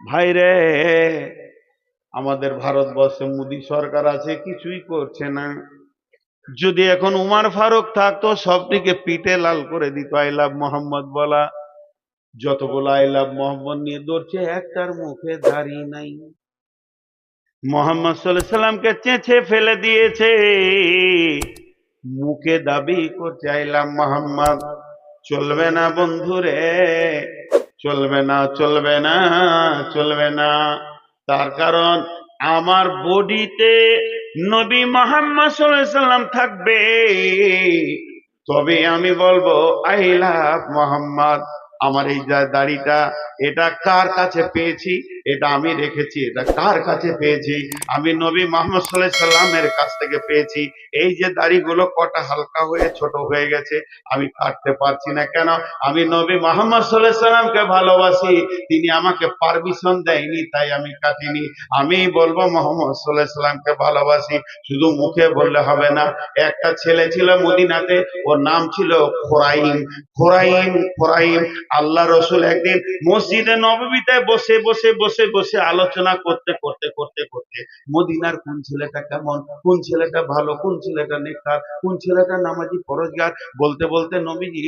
ভাইরে, আমাদের ভারতবর্ষে মোদী সরকার আছে, কিছুই করছে না। যদি এখন উমার ফারুক থাকতো সবটিকে পিঠে লাল করে দিত। আই লাভ মোহাম্মদ বলা, যতগুলো আই লাভ মোহাম্মদ নিয়ে দৌড়ছে, একটার মুখে দাড়ি নাই। মোহাম্মদ সাল্লাল্লাহু আলাইহি সাল্লামকে চেঁচে ফেলে দিয়েছে, মুখে দাবি করছে আই লাভ মোহাম্মদ। চলবে না বন্ধুরে, চলবে না, চলবে না, চলবে না। তার কারণ আমার বডিতে নবী মুহাম্মদ সাল্লাল্লাহু আলাইহি সাল্লাম থাকবে, তবে আমি বলবো আই লাভ মোহাম্মদ। আমার এই যা দাড়িটা, এটা কার কাছে পেয়েছি? এটা আমি রেখেছি। এটা কার কাছে পেয়েছি? আমি নবী মুহাম্মদ সাল্লাল্লাহু আলাইহি সাল্লামের কাছ থেকে পেয়েছি। এই যে দাড়িগুলো কটা হালকা হয়ে ছোট হয়ে গেছে, আমি কাটতে পারছি না কেন? আমি নবী মুহাম্মদ সাল্লাল্লাহু আলাইহি সাল্লামকে ভালোবাসি, তিনি আমাকে পারমিশন দেয়নি, তাই আমি কাটিনি। আমি বলবো মুহাম্মদ সাল্লাল্লাহু আলাইহি সাল্লামকে ভালোবাসি, শুধু মুখে বললে হবে না। একটা ছেলে ছিল মদিনাতে, ওর নাম ছিল খোরাইম। খোরাইম, খোরাইম। আল্লাহ রসুল একদিন মসজিদে নববীতে বসে বসে বসে বসে আলোচনা করতে করতে করতে করতে মদিনার কোন ছেলেটা কেমন, কোন ছেলেটা ভালো, কোন ছেলেটা নেককার, কোন ছেলেটা নামাজি পরহেজগার, বলতে বলতে নবীজি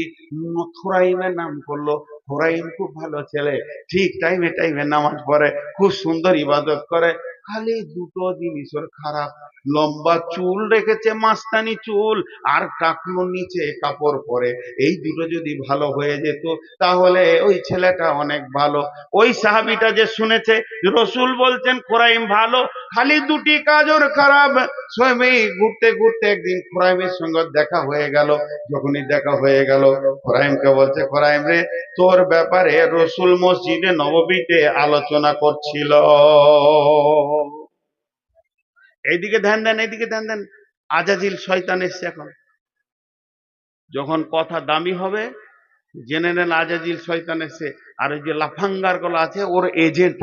খোরাইমের নাম করলো। খোরাইম খুব ভালো ছেলে, ঠিক টাইমে টাইমে নামাজ পড়ে, খুব সুন্দর ইবাদত করে। খালি দুটো জিনিস ওর খারাপ, লম্বা চুল রেখেছে, মাস্তানি চুল, আর টাকনুর নিচে কাপড় পরে। এই দুটো যদি ভালো হয়ে যেত তাহলে ওই ছেলেটা অনেক ভালো। ওই সাহাবিটা যে শুনেছে রসুল বলছেন খোরাইম ভালো, খালি দুটি কাজ ওর খারাপ। স্বামী ঘুরতে ঘুরতে একদিন খোরাইমের সঙ্গে দেখা হয়ে গেল। যখনই দেখা হয়ে গেল, খোরাইমকে বলছে, খোরাইম রে, তোর ব্যাপারে রসুল মসজিদে নববীতে আলোচনা করছিল। এইদিকে ধ্যান দেন, এইদিকে ধ্যান দেন। আজাজিল শয়তান এসছে এখন। যখন কথা দামি হবে জেনে নেন আজাজিল শয়তান এসছে। আর ওই যে লাফাঙ্গার গুলো আছে, ওর এজেন্ট।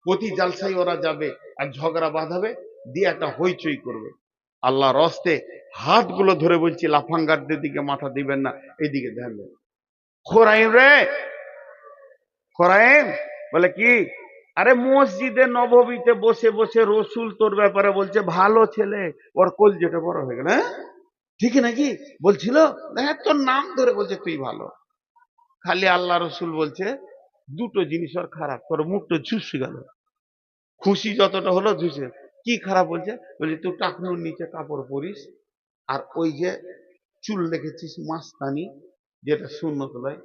প্রতি জালসাই ওরা যাবে আর ঝগড়া বাঁধাবে, দিয়ে একটা হইচই করবে। আল্লাহর রস্তে হাতগুলো ধরে বলছি, লাফাঙ্গারদের দিকে মাথা দিবেন না, এইদিকে ধ্যান দেন। খোরাইম রে, খোরাইম বলে কি, আরে মসজিদে নববীতে বসে বসে রসুল তোর ব্যাপারে বলছে ভালো ছেলে। ওর কলজেটা বড় হয়ে গেল। হ্যাঁ ঠিক নাকি বলছিল, হ্যাঁ তোর নাম ধরে বলছে তুই ভালো। খালি আল্লাহ রসুল বলছে দুটো জিনিস ওর খারাপ, তোর মুখটা ঝুসে গেল। খুশি যতটা হলো ঝুসে। কি খারাপ বলছে? বলছে তুই টাকনুর নিচে কাপড় পরিস, আর ওই যে চুল রেখেছিস মাস্তানি, যেটা সুন্নত নয়।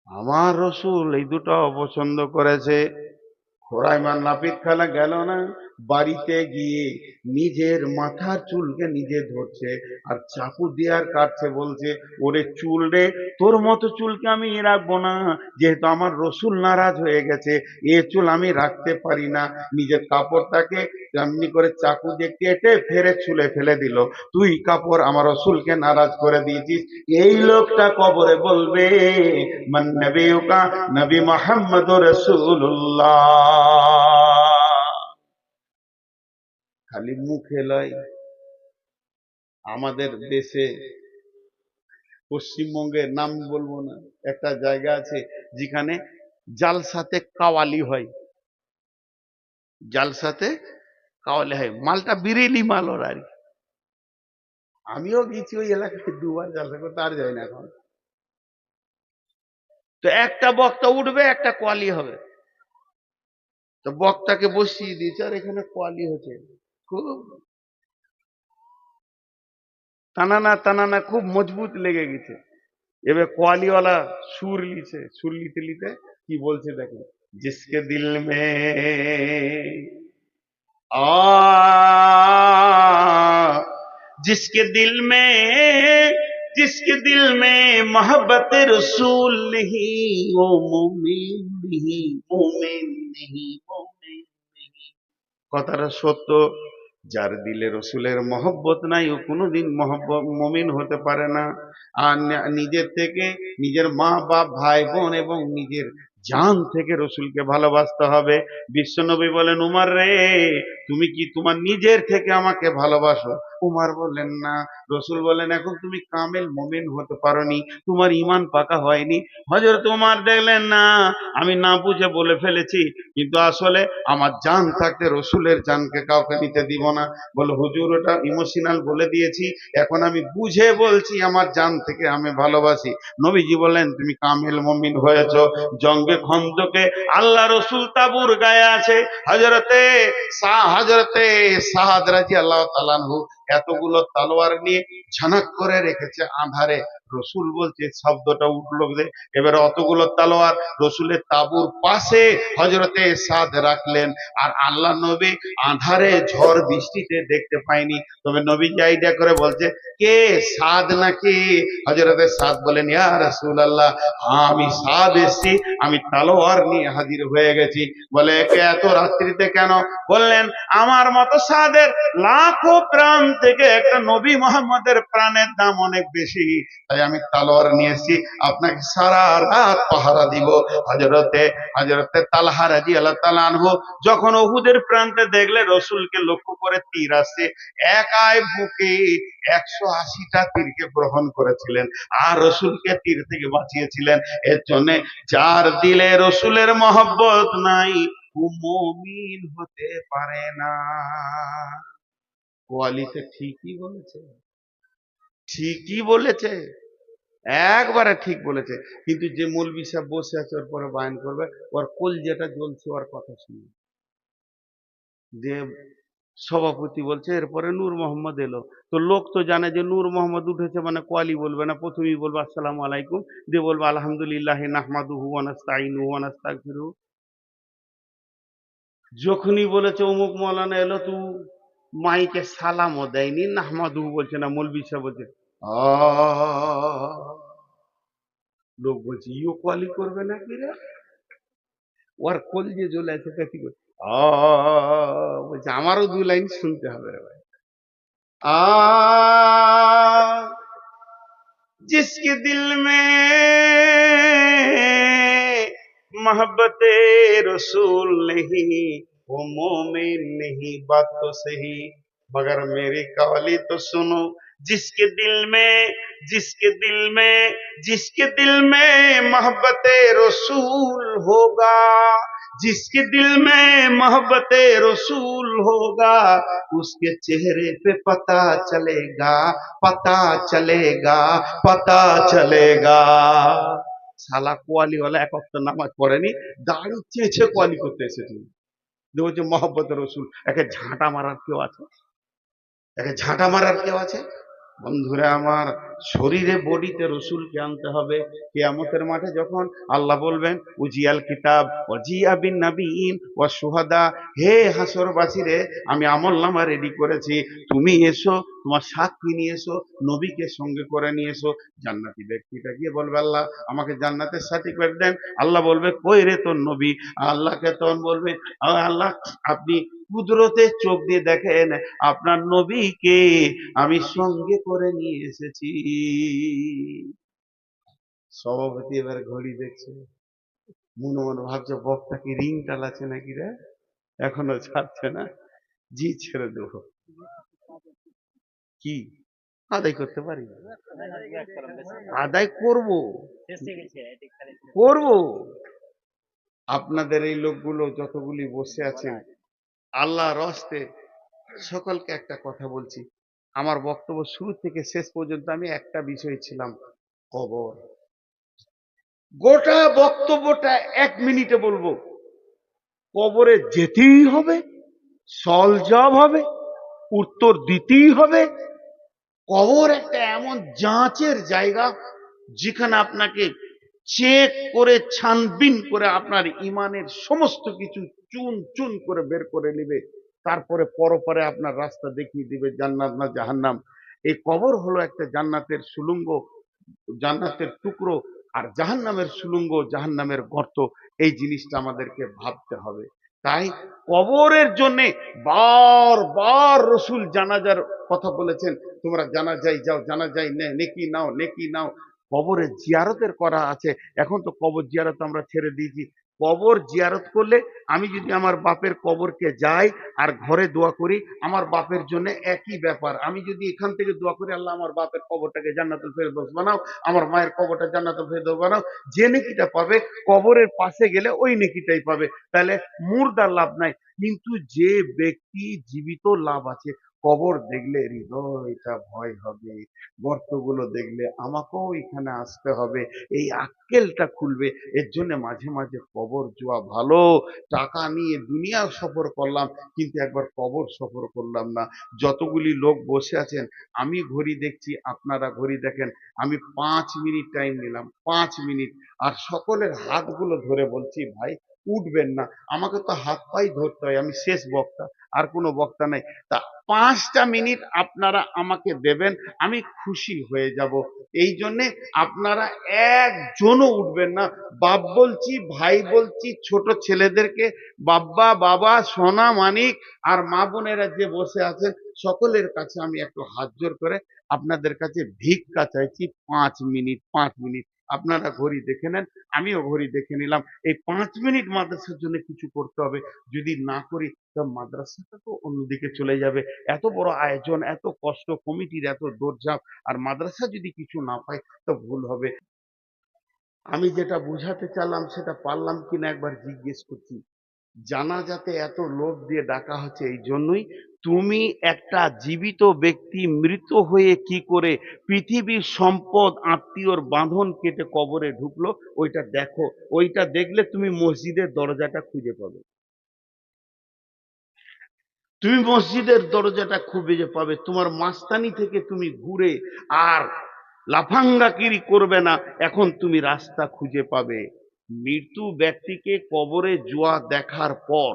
আমার রসুল এই দুটো অপছন্দ করেছে। খোরাইমান নাপিত খানা গেল না, বাড়িতে গিয়ে নিজের মাথার চুলকে নিজে ধরছে আর চাকু দিয়ে আর কাটছে। বলছে, ওরে চুল রে, তোর মতো চুলকে আমি রাখবো না, যেহেতু আমার রসুল নারাজ হয়ে গেছে, এ চুল আমি রাখতে পারি না। নিজের কাপড়টাকে এমনি করে চাকু দিয়ে কেটে ফেরে চুলে ফেলে দিল। তুই কাপড় আমার রসুলকে নারাজ করে দিয়েছিস। এই লোকটা কবরে বলবে, মান নবিয়ুকা, নবী মুহাম্মদুর রাসূলুল্লাহ। খালি মুখে লয়। আমাদের দেশে, পশ্চিমবঙ্গের নাম বলবো না, একটা জায়গা আছে যেখানে জালসাতে কাওয়ালি হয়। জালসাতে কাওয়ালি হয়, মালটা বিরেলি মাল ওর আর কি। আমিও গেছি ওই এলাকায় দুবার জালসা করতে, আর যাই না এখন। তো একটা বক্তা উঠবে, একটা কোয়ালি হবে। তো বক্তাকে বসিয়ে দিয়েছে, আর এখানে কোয়ালি হচ্ছে। খুব টানানা টানানা, খুব মজবুত লেগে গেছে। এবার কোয়ালিওয়ালা সুর লিছে, সুর লিতে লিতে কি বলছে দেখেন। জিসকে দিল মে आ जिसके दिल में, जिसके दिल में मोहब्बत रसूल नहीं, वो मोमिन नहीं, मोमिन नहीं, मोमिन नहीं। কথাটা সত্য। যার দিলে রসুলের মহব্বত নাই, ও কোনোদিন মমিন হতে পারে না। আর নিজের থেকে, নিজের মা বাপ, ভাই বোন এবং নিজের জান থেকে রসুলকে ভালোবাসতে হবে। বিশ্বনবী বলেন, উমার রে, তুমি কি তোমার নিজের থেকে আমাকে ভালোবাসো? উমার বললেন না। রসুল বলেন, এখন তুমি কামেল মুমিন হতে পারোনি, তোমার ঈমান পাকা হয়নি। হযরত উমার দেখলেন না, আমি না বুঝে বলে ফেলেছি, কিন্তু আসলে আমার জান থাকতে রসুলের জানকে কাউকে নিতে দিব না। বলে, হুজুর ওটা ইমোশনাল বলে দিয়েছি, এখন আমি বুঝে বলছি, আমার জান থেকে আমি ভালোবাসি। নবীজি বললেন, তুমি কামেল মুমিন হয়েছো। জঙ্গে খন্দকে আল্লাহ রসুল তাবুর গায়ে আছে। হযরতে সাদ রাদিয়াল্লাহু তাআলা আনহু এতগুলো তলোয়ার নিয়ে ঝানক করে রেখেছে আঁধারে। রসুল বলছে, শব্দটা উঠলো যে, এবারে অতগুলো তলোয়ার রসুলের তাবুর পাশে হযরতে সাদ রাখলেন। আর আল্লাহ নবী আঁধারে ঝড় বৃষ্টিতে দেখতে পায়নি, তবে নবী আইডিয়া করে বলছে, কে সাদ নাকি? হযরতে সাদ বলেন, ইয়া রাসূলুল্লাহ, আমি সাদ এসেছি, আমি তলোয়ার নিয়ে হাজির হয়ে গেছি। বলে, কে এত রাত্রিতে কেন? বললেন, আমার মতো সাদের লাখো প্রাণ থেকে একটা নবী মোহাম্মদের প্রাণের দাম অনেক বেশি, তাই আমি তলোয়ার নিয়ে এসেছি, আপনাকে সারা রাত পাহারা দিব। হযরতে হযরতে তালহা রাদিয়াল্লাহু তাআলা আনহু যখন উহুদের প্রান্তে দেখলে রসুলকে লক্ষ্য করে তীর আসছে, একাই বুকে 180টা তীরকে গ্রহণ করেছিলেন, আর রসুলকে তীর থেকে বাঁচিয়েছিলেন। এর জন্য যার দিলে রসুলের মহব্বত নাই, ও মুমিন হতে পারে না। কোয়ালিতে ঠিকই বলেছে, ঠিকই বলেছে, একবারে ঠিক বলেছে। কিন্তু যে মৌলবি সাহেব বসে আছে ওর পরে বায়ান করবে, ওর কোল যেটা জ্বলছে ওর কথা শুনে, যে সভাপতি বলছে এরপরে নূর মোহাম্মদ এলো, তো লোক তো জানে যে নূর মোহাম্মদ উঠেছে মানে কোয়ালি বলবে না, প্রথমেই বলবে আসসালামু আলাইকুম, দিয়ে বলবে আলহামদুলিল্লাহ নাহমাদুহু ওয়া নাস্তাইনুহু ওয়া নাস্তাগফিরুহু। যখনই বলেছে অমুক মৌলানা এলো, তো মাইকে সালামও দেয়নি, নাহমাদুহু বলছে না, মৌলবি সাহেব বলছে লোক বলছে ইও কোয়ালি করবে নাকি রে? ওর কোল যে জ্বলে আছে তা কি করে? বলছে আমারও 2 লাইন শুনতে হবে রে ভাই। आ जिसके दिल में मोहब्बत रसूल नहीं, वो मोमिन नहीं। बात तो सही, मगर मेरी कवाली तो सुनो। जिसके दिल में जिसके दिल में जिसके दिल में मोहब्बत रसूल होगा, जिसके दिल में मोहब्बत रसूल होगा, उसके चेहरे पे पता चलेगा, पता चलेगा, पता चलेगा। শালা কোয়ালিওয়ালা এক ওয়াক্ত নামাজ পড়েনি, দাড়ি চেয়েছে কোয়ালি করতে এসেছে, বলছে মহব্বত রসুল। একে ঝাঁটা মারার কেউ আছে? একে ঝাঁটা মারার কেউ আছে? বন্ধুরা আমার, শরীরে বডিতে রসুলকে আনতে হবে। কিয়ামতের মাঠে যখন আল্লাহ বলবেন, উজিয়াল কিতাব ওয়াজিয়া বিন নাবিয়িন ওয়া শুহাদা, হে হাসরবাসীরে, আমি আমলনামা রেডি করেছি, তুমি এসো, তোমার সাক্ষী নিয়ে এসো, নবীকে সঙ্গে করে নিয়ে এসো। জান্নাতি ব্যক্তিটা গিয়ে বলবে, আল্লাহ আমাকে জান্নাতের সার্টিফিকেট দেন। আল্লাহ বলবে, কই রে তোর নবী? আল্লাহকে তখন বলবে, আল্লাহ আপনি কুদরতের চোখ দিয়ে দেখেন, আপনার নবীকে আমি সঙ্গে করে নিয়ে এসেছি। সভাপতি এবার ঘড়ি দেখছে, মনে মনে ভাবছে বক্তা কি রিং টালাছে নাকি রে, এখনো ছাড়ছে না। জি ছেড়ে দেবো, কি আদায় করতে পারি? আদায় করব, করব। আপনাদের এই লোকগুলো যতগুলি বসে আছেন, আল্লাহর হস্তে সকলকে একটা কথা বলছি। আমার বক্তব্য শুরু থেকে শেষ পর্যন্ত আমি একটা বিষয় ছিলাম, কবর। গোটা বক্তব্যটা 1 মিনিটে বলবো। কবরে যেতেই হবে, সল জব হবে, উত্তর দিতেই হবে। কবর একটা এমন যাঁচের জায়গা, যেখানে আপনাকে চেক করে ছানবিন করে আপনার ইমানের সমস্ত কিছু চুন চুন করে বের করে নেবে, তারপরে পরপরে আপনার রাস্তা দেখিয়ে দিবে জান্নাত না জাহান্নাম। এই কবর হলো একটা জান্নাতের সুলঙ্গ, জান্নাতের টুকরো, আর জাহান্নামের সুলঙ্গ, জাহান্নামের গর্ত। এই জিনিসটা আমাদেরকে ভাবতে হবে। তাই কবরের জন্য বারবার রসুল জানাজার কথা বলেছেন, তোমরা জানাজায় যাও, জানাজায় নেকি নাও, নেকি নাও। কবরে জিয়ারতের করা আছে। এখন তো কবর জিয়ারত আমরা ছেড়ে দিয়েছি। কবর জিয়ারত করলে আমি যদি আমার বাপের কবরকে যাই আর ঘরে দোয়া করি, আমার বাপের জন্য একই ব্যাপার। আমি যদি এখান থেকে দোয়া করি, আল্লাহ আমার বাপের কবরটাকে জান্নাতুল ফেরদৌস বানাও, আমার মায়ের কবরটা জান্নাতুল ফেরদৌস বানাও, যে নেকিটা পাবে কবরের পাশে গেলে ওই নেকিটাই পাবে। তাহলে মুর্দার লাভ নাই। কিন্তু যে ব্যক্তি জীবিত লাভ আছে, কবর দেখলে হৃদয়টা ভয় হবে, গর্তগুলো দেখলে আমাকেও এখানে আসতে হবে, এই আক্কেলটা খুলবে। এর জন্য মাঝে মাঝে কবর যাওয়া ভালো। টাকা নিয়ে দুনিয়া সফর করলাম, কিন্তু একবার কবর সফর করলাম না। যতগুলি লোক বসে আছেন, আমি ঘড়ি দেখছি, আপনারা ঘড়ি দেখেন, আমি 5 মিনিট টাইম নিলাম, 5 মিনিট, আর সকলের হাতগুলো ধরে বলছি ভাই উঠবেন না। আমাকে তো হাত পাই ধরতে হয়, আমি শেষ বক্তা, আর কোনো বক্তা নাই। তা 5টা মিনিট আপনারা আমাকে দেবেন, আমি খুশি হয়ে যাব। এই জন্যে আপনারা একজনও উঠবেন না। বাপ বলছি, ভাই বলছি, ছোট ছেলেদেরকে, বাব্বা, বাবা, সোনা, মানিক, আর মা বোনেরা যে বসে আছেন, সকলের কাছে আমি একটু হাত জোর করে আপনাদের কাছে ভিক্ষা চাইছি। 5 মিনিট, 5 মিনিট আপনারা ঘড়ি দেখে নেন, আমিও ঘড়ি দেখে নিলাম। এই 5 মিনিট মাদ্রাসার জন্য কিছু করতে হবে। যদি না করি তো মাদ্রাসাটা তো অন্যদিকে চলে যাবে। এত বড় আয়োজন, এত কষ্ট, কমিটির এত দৌড়ঝাঁপ, আর মাদ্রাসা যদি কিছু না পায় তো ভুল হবে। আমি যেটা বুঝাতে চাইলাম সেটা পারলাম কিনা একবার জিজ্ঞেস করছি। জানাজাতে এত লোক দিয়ে ডাকা হচ্ছে এই জন্যই, তুমি একটা জীবিত ব্যক্তি মৃত হয়ে কি করে পৃথিবীর সম্পদ আত্মীয়র বাঁধন কেটে কবরে ঢুকলো, ওইটা দেখো। ওইটা দেখলে তুমি মসজিদের দরজাটা খুঁজে পাবে, তুমি মসজিদের দরজাটা খুঁজে পাবে। তোমার মাস্তানি থেকে তুমি ঘুরে আর লাফাঙ্গাকিরি করবে না, এখন তুমি রাস্তা খুঁজে পাবে। মৃত্যু ব্যক্তিকে কবরে জোয়া দেখার পর,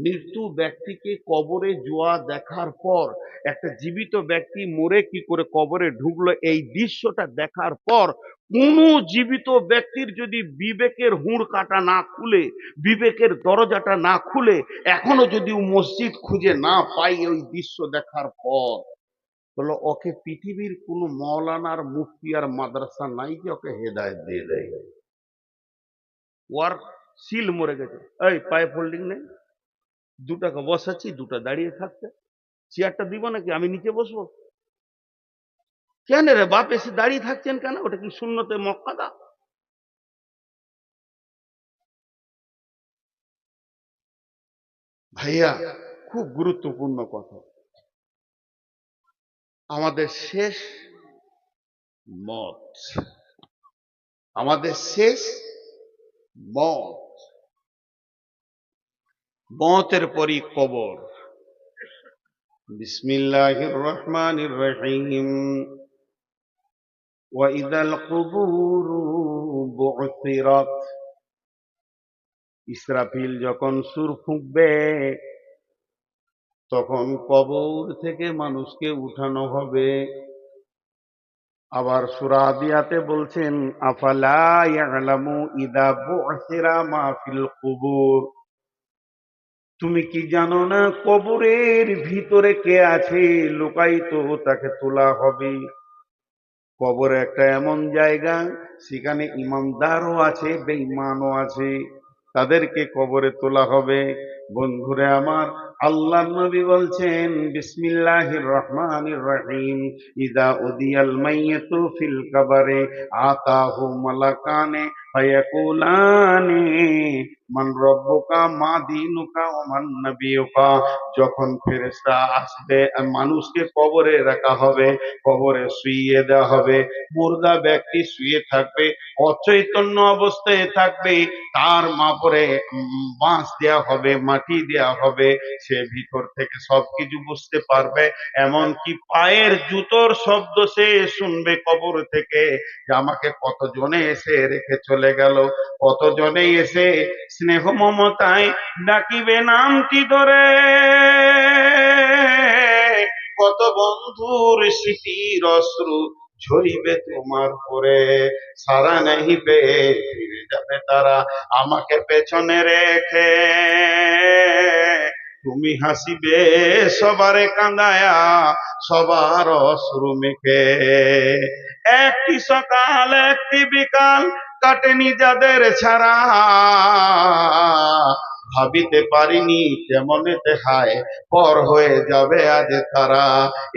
মৃত্যু ব্যক্তিকে কবরে জোয়া দেখার পর, একটা জীবিত ব্যক্তি মরে কি করে কবরে ঢুকলো, এই দৃশ্যটা দেখার পর কোন জীবিত ব্যক্তির যদি বিবেকের হুঁড় কাটা না খুলে, বিবেকের দরজাটা না খুলে, এখনো যদি ও মসজিদ খুঁজে না পাই ওই দৃশ্য দেখার পর, বলো ওকে পৃথিবীর কোনো মৌলানার, মুফতি আর মাদ্রাসা নাই যে ওকে হেদায়েত দিয়ে দেয়। ওর সিল মরে গেছে। এই পায়ে ফোল্ডিং নেই, দুটাকে বসাচ্ছি, দুটা দাঁড়িয়ে থাকছে, চেয়ারটা দিব নাকি, আমি নিচে বসবো? কেন রে বাপ এসে দাঁড়িয়ে থাকছেন কেন? ওটা কি সুন্নতে মক্কাদা? ভাইয়া, খুব গুরুত্বপূর্ণ কথা। আমাদের শেষ মত, আমাদের শেষ মত, মতের পরই কবর। বিসমিল্লাহির রহমানির রহিম। ওয়াইদাল কুবুরু বু'থিরাত। ইসরাফিল যখন সুর ফুঁকবে, তখন কবর থেকে মানুষকে উঠানো হবে। আবার সূরা আদিয়াতে বলছেন, আফালা ইয়ালামু ইদা বু'থিরা মা ফিল কুবুর। তুমি কি জানো না কবরের ভিতরে কে আছে লুকায়িত, তাকে তোলা হবে। কবর একটা এমন জায়গা, সেখানে ইমানদারও আছে, বেঈমানও আছে, তাদেরকে কবরে তোলা হবে। বন্ধুরে আমার, আল্লাহ নবী বলছেন বিসমিল্লাহির রহমানির রহিম, ইদা উদিয়াল মাইয়াতু ফিল কবরে আতাহু মালাকানে ফায়াকুলানি মান রব্বুকা মা দীনুকা ওয়া মান নাবিয়ুকা। যখন ফেরেশতা আসবে, মানুষকে কবরে রাখা হবে, কবরে শুইয়ে দেওয়া হবে। মুর্দা ব্যক্তি শুয়ে থাকবে, অচৈতন্য অবস্থায় থাকবে, তার মাপরে বাঁশ দেওয়া হবে, মাটি দেওয়া হবে, সে ভিতর থেকে সবকিছু বুঝতে পারবে। এমনকি পায়ের জুতোর শব্দ সে শুনবে কবর থেকে, যে আমাকে কতজনে এসে রেখে চলে গেল, কতজনে এসে স্নেহ মমতায় ডাকিবে নামটি ধরে, কত বন্ধুর স্মৃতির অশ্রু ঝরিবে তোমার পরে, সারা নেই পেয়ে ফিরে যাবে তারা আমাকে পেছনে রেখে। তুমি হাসিবে সবারে কাঁদায়া, সবার অশ্রু মেখে। একটি সকাল একটি বিকাল কাটেনি যাদের ছাড়া, ভাবিতে পারিনি কেমনেতে হায় পর হয়ে যাবে আজ তারা।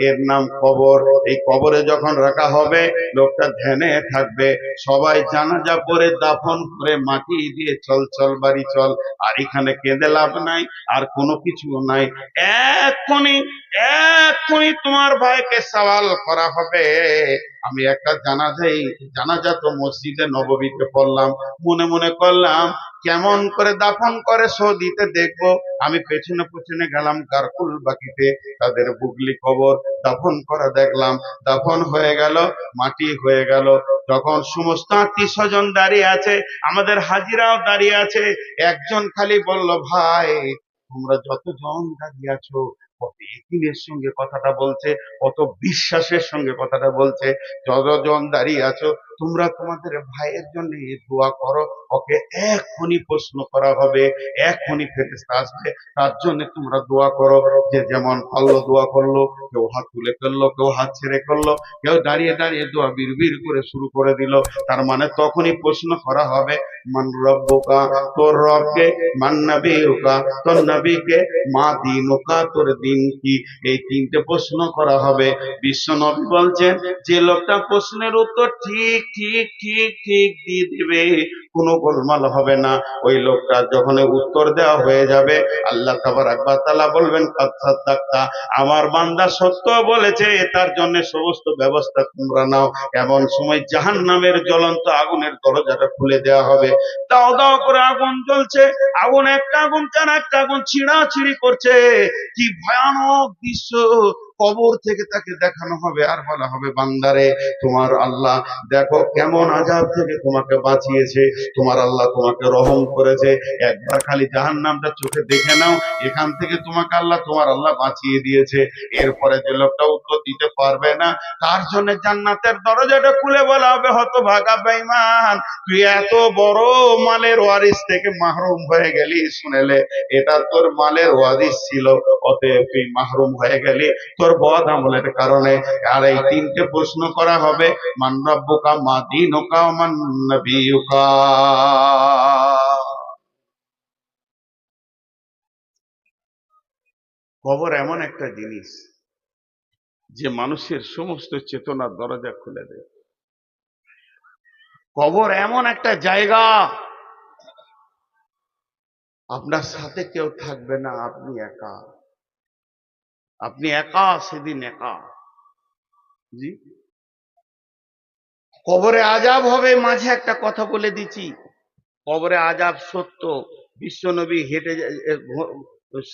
এর নাম কবর। এই কবরে যখন রাখা হবে লোকটা ধ্যানে থাকবে, সবাই জানাজা পড়ে দাফন করে মাটি দিয়ে চল চল বাড়ি চল। আর এখানে কেঁদে লাভ নাই, আর কোনো কিছু নাই। এক্ষুনি এক্ষুনি তোমার ভাইকে সওয়াল করা হবে। আমি একটা জানাজা তো মসজিদে নববীতে পড়লাম, মনে মনে করলাম কেমন করে দাফন করে সৌদিতে দেখবো। আমি পেছনে পেছনে গেলাম কারকুল বাকিতে, তাদের বুগলি কবর দাফন করা দেখলাম। দাফন হয়ে গেল, মাটি হয়ে গেল। তখন সমস্ত আত্মীয় স্বজন দাঁড়িয়ে আছে, আমাদের হাজিরাও দাঁড়িয়ে আছে। একজন খালি বলল, ভাই তোমরা যতজন দাঁড়িয়ে আছো কত একিনের সঙ্গে কথাটা বলছে, কত বিশ্বাসের সঙ্গে কথাটা বলছে। যতজন দাঁড়িয়ে আছো তোমরা তোমাদের ভাইয়ের জন্য দোয়া করো, ওকে এক্ষুনি প্রশ্ন করা হবে, এক্ষুনি ফেরেশতা আসবে, তার জন্য তোমরা দোয়া করো। যে যেমন পারলো দোয়া করলো, কেউ হাত তুলে করলো, কেউ হাত ছেড়ে করলো, কেউ দাঁড়িয়ে দাঁড়িয়ে দোয়া বিড়বিড় করে শুরু করে দিল। তার মানে তখনই প্রশ্ন করা হবে, মান রব্বুকা, তোর রবকে, মান নবিয়ুকা, তোর নবীকে, মা দিনুকা, তোর দিন কি। এই তিনটে প্রশ্ন করা হবে। বিশ্ব নবী বলছেন, যে লোকটা প্রশ্নের উত্তর ঠিক ঠিক ঠিক ঠিক দিয়ে দিবে, কোনো গোলমাল হবে না, ওই লোকটা যখন উত্তর দেওয়া হয়ে যাবে আল্লাহ তাবারাক ওয়া তাআলা বলবেন, কাদ সাদ্দাকতা, আমার বান্দা সত্য বলেছে, তার জন্য সমস্ত ব্যবস্থা তোমরা নাও। এমন সময় জাহান্নামের জ্বলন্ত আগুনের দরজাটা খুলে দেওয়া হবে। দাও দাও করে আগুন জ্বলছে, আগুন একটা আগুন কেন একটা আগুন ছিঁড়াছিঁড়ি করছে। কি ভয়ানক দৃশ্য! কবর থেকে তাকে দেখানো হবে আর বলা হবে, বান্দারে তোমার আল্লাহ দেখো কেমন আযাব থেকে তোমাকে বাঁচিয়েছে, তোমার আল্লাহ তোমাকে রহম করেছে, একবার খালি জাহান্নামটা চোখে দেখে নাও, এখান থেকে তোমাকে আল্লাহ তোমার আল্লাহ বাঁচিয়ে দিয়েছে। এরপরে যে লোকটা উত্তর দিতে পারবে না তার জন্য জান্নাতের দরজাটা খুলে বলা হবে, হতভাগা বেঈমান, তুই এত বড় মালের ওয়ারিস থেকে মাহরুম হয়ে গেলি, শুনেলে এটা তোর মালের ওয়ারিস ছিল, অতএব তুই মাহরুম হয়ে গেলি তোর বদ আমলের কারণে। আর এই তিনটে প্রশ্ন করা হবে, মান রব্বুকা, মা দীনুকা, মান নবিয়ুকা। কবর এমন একটা জিনিস যে মানুষের সমস্ত চেতনার দরজা খুলে দেয়। কবর এমন একটা জায়গা, আপনার সাথে কেউ থাকবে না, আপনি একা, আপনি একা, সেদিন একা। জি, কবরে আযাব হবে। মাঝে একটা কথা বলে দিচ্ছি, কবরে আযাব সত্য। বিশ্বনবী হেঁটে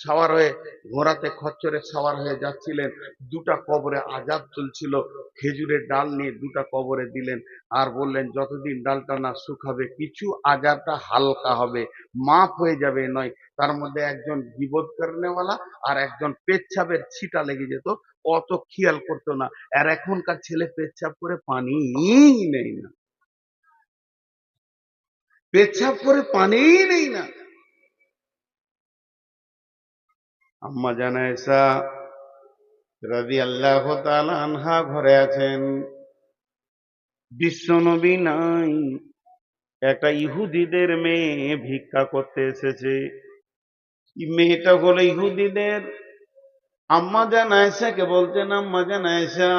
সাওয়ার হয়ে, ঘোড়াতে খচ্চরে সাওয়ার হয়ে যাচ্ছিলেন, দুটা কবরে আযাব চলছিল। খেজুরের ডাল নিয়ে দুটা কবরে দিলেন, আর বললেন যতদিন ডালটা না শুকাবে কিছু আযাবটা হালকা হবে, মাফ হয়ে যাবে নয়। তার মধ্যে একজন গীবত করেনেওয়ালা আর একজন পেচ্ছাবের ছিটা লেগে যেত, অত খেয়াল করতো না। আর এখনকার ছেলে পেচ্ছাব করে পানি নেই না, পেচ্ছাব করে পানি নেই না। আম্মা জান আয়েশা রাদিয়াল্লাহু তাআলা আনহা ঘরে আছেন, বিশ্বনবী নাই। একটা ইহুদিদের মেয়ে ভিক্ষা করতে এসেছে। মেয়েটা হলো ইহুদিদের। আম্মা জান আয়েশাকে বলতেন, আম্মা জান আয়েশা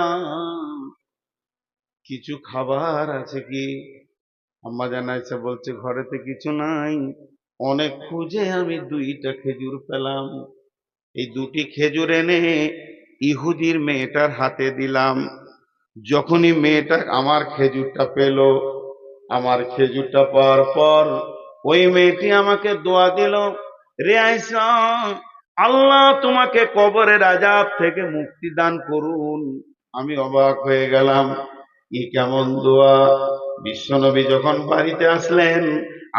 কিছু খাবার আছে কি? আম্মা জান আয়েশা বলছে, ঘরেতে কিছু নাই। অনেক খুঁজে আমি দুইটা খেজুর পেলাম, এই দুটি খেজুর এনে ইহুদির মেয়েটার হাতে দিলাম। যখনই মেয়েটা আমার খেজুরটা পেল, আমার খেজুরটা পাওয়ার পর ওই মেয়েটি আমাকে দোয়া দিল, রে আয়েশা, আল্লাহ তোমাকে কবরের আযাব থেকে মুক্তি দান করুন। আমি অবাক হয়ে গেলাম, কি কেমন দোয়া! বিশ্বনবী যখন বাড়িতে আসলেন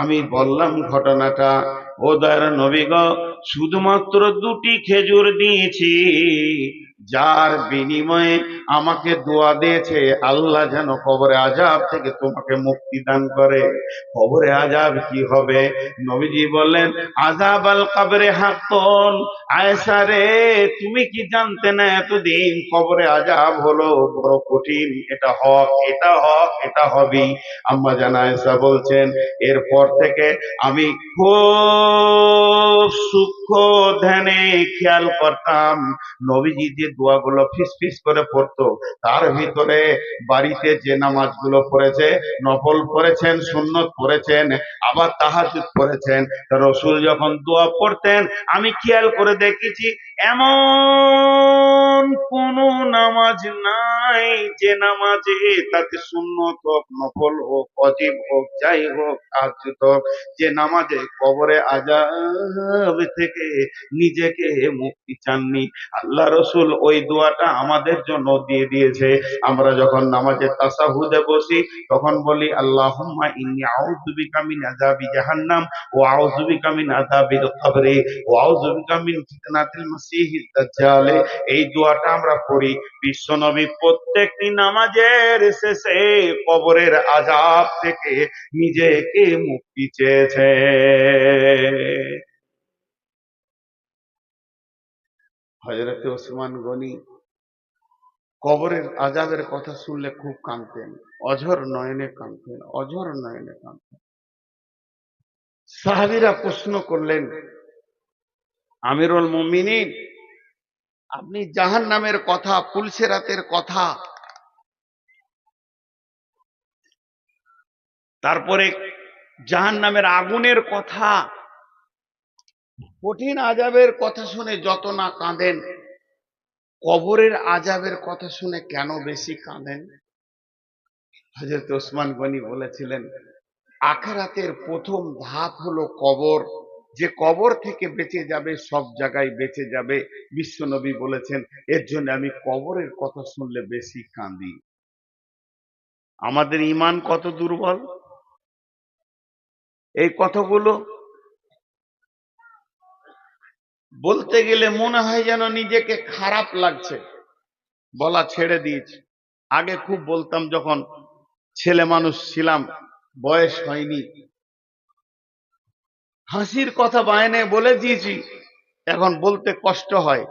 আমি বললাম ঘটনাটা, ও দয়ার নবী গো, শুধুমাত্র দুটি খেজুর দিয়েছি, যার বিনিময়ে আমাকে দোয়া দিয়েছে আল্লাহ যেন কবরে আযাব থেকে তোমাকে মুক্তি দান করে। কবরে আযাব কি হবে? নবীজি বললেন, আযাব আল কবরে হাক্কুন, আয়েশা রে, তুমি কি জানতে না এতদিন কবরে আযাব হলো বড় কঠিন, এটা হক, এটা হক, এটা হবেই। আম্মা জান আয়েশা বলছেন, এরপর থেকে আমি খুব সূক্ষ্ম ধ্যানে খেয়াল করতাম নবীজি যে দোয়াগুলো ফিস ফিস করে পড়তো, তার ভিতরে বাড়িতে যে নামাজগুলো পড়েছে, নফল পড়েছেন, সুন্নত পড়েছেন, আবার তাহাজ্জুদ পড়েছেন, রসুল যখন দোয়া পড়তেন আমি খেয়াল করে দেখেছি এমন কোন নামাজ নাই যে নামাজে তাতে সুন্নত হোক, নফল হোক, ওয়াজিব হোক, যাই হোক, তাহাজ্জুদ হোক, যে নামাজে কবরে আযাব থেকে নিজেকে মুক্তি চাননি। আল্লাহ রসুল ওই দোয়াটা আমাদের জন্য দিয়ে দিয়েছে। আমরা যখন নামাজে তাসাহুদে বসি তখন বলি আল্লাহুম্মা ইন্নী আউযু বিকা মিন আযাবি জাহান্নাম ওয়া আউযু বিকা মিন আযাবিল কবরি ওয়া আউযু বিকা মিন ফিতনাতিল মাসিহিদ দাজ্জাল। এই দোয়াটা আমরা পড়ি। বিশ্বনবী প্রত্যেকটি নামাজের শেষে কবরের আযাব থেকে নিজেকে মুক্তি চেয়েছে। হযরতে ওসমান গনি কবরের আযাবের কথা শুনলে খুব কাঁদতেন, অঝর নয়নে কাঁদতেন, অঝর নয়নে কাঁদতেন। সাহাবীরা প্রশ্ন করলেন, আমিরুল মুমিনিন, আপনি জাহান্নামের কথা, পুলসিরাতের কথা, তারপরে জাহান্নামের আগুনের কথা, কঠিন আযাবের কথা শুনে যত না কাঁদেন, কবরের আযাবের কথা শুনে কেন বেশি কাঁদেন? হযরত ওসমান গনি বলেছিলেন, আখিরাতের প্রথম ধাপ হলো কবর। যে কবর থেকে বেঁচে যাবে সব জায়গায় বেঁচে যাবে, বিশ্বনবী বলেছেন। এর জন্য আমি কবরের কথা শুনলে বেশি কাঁদি। আমাদের ঈমান কত দুর্বল! এই কথাগুলো বলতে গেলে মনে হয় যেন নিজেকে খারাপ লাগছে, বলা ছেড়ে দিয়েছি। আগে খুব বলতাম, যখন ছেলে মানুষ ছিলাম, বয়স হয়নি, হাসির কথা বায়নে বলে দিয়েছি, এখন বলতে কষ্ট হয়।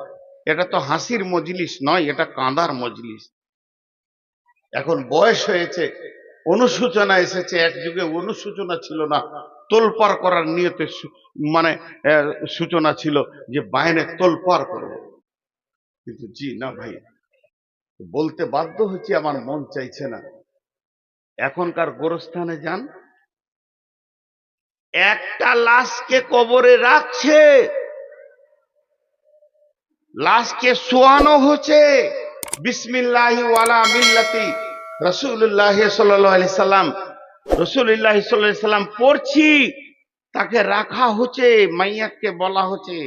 এটা তো হাসির মজলিস নয়, এটা কাঁদার মজলিস। এখন বয়স হয়েছে, অনুশোচনা এসেছে। এক যুগে অনুশোচনা ছিল না, তোলপাড় করার নিয়তে মানে সূচনা ছিল যে বায়নে তোলপাড় করবো। কিন্তু জি না ভাই, বলতে বাধ্য হচ্ছি, আমার মন চাইছে না। এখনকার গোরস্থানে যান, একটা লাশকে কবরে রাখছে, লাশকে শোয়ানো হচ্ছে, বিসমিল্লাহি ওয়ালা মিল্লাতি রাসূলুল্লাহ সাল্লাল্লাহু আলাইহি সাল্লাম, রাসূলুল্লাহ সাল্লাল্লাহু আলাইহি সাল্লাম পড়ছি, তাকে রাখা হচ্ছে। মাইয়াতকে বলা হচ্ছে,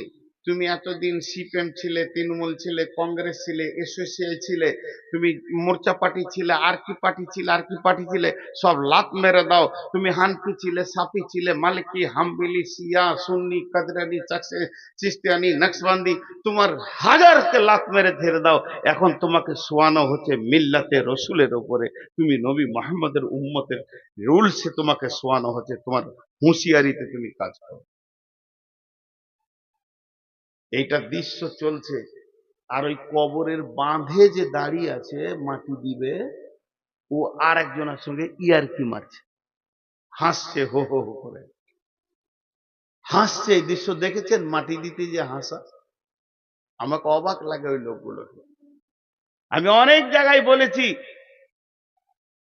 তুমি এতদিন সিপিএম ছিলে, তৃণমূল ছিলে, কংগ্রেস ছিলে, এসোসিয়েট ছিলে, তুমি মোর্চা পার্টি ছিলে, আর কি পার্টি ছিলে, আর কি পার্টি ছিলে, সব লাত মেরে দাও। তুমি হানফি ছিলে, সাফি ছিলে, মালিকি, হাম্বলি, শিয়া, সুন্নি, কাদরানি, চিশতিয়ানি, নকশবন্দি, তোমার হাজারকে লাত মেরে ঝেড়ে দাও। এখন তোমাকে শোয়ানো হচ্ছে মিল্লাতে রসুলের উপরে, তুমি নবী মুহাম্মদের উম্মতের রুলসে তোমাকে শোয়ানো হচ্ছে, তোমার হুঁশিয়ারিতে তুমি কাজ করো। এইটা দৃশ্য চলছে। আর ওই কবরের বাঁধে যে দাঁড়িয়ে আছে মাটি দিবে, ও আর একজনের সঙ্গে ইয়ারকি মারছে, হাসছে, হো হো হো করে হাসছে। এই দৃশ্য দেখেছেন? মাটি দিতে যে হাসা, আমাকে অবাক লাগে ওই লোকগুলোকে। আমি অনেক জায়গায় বলেছি,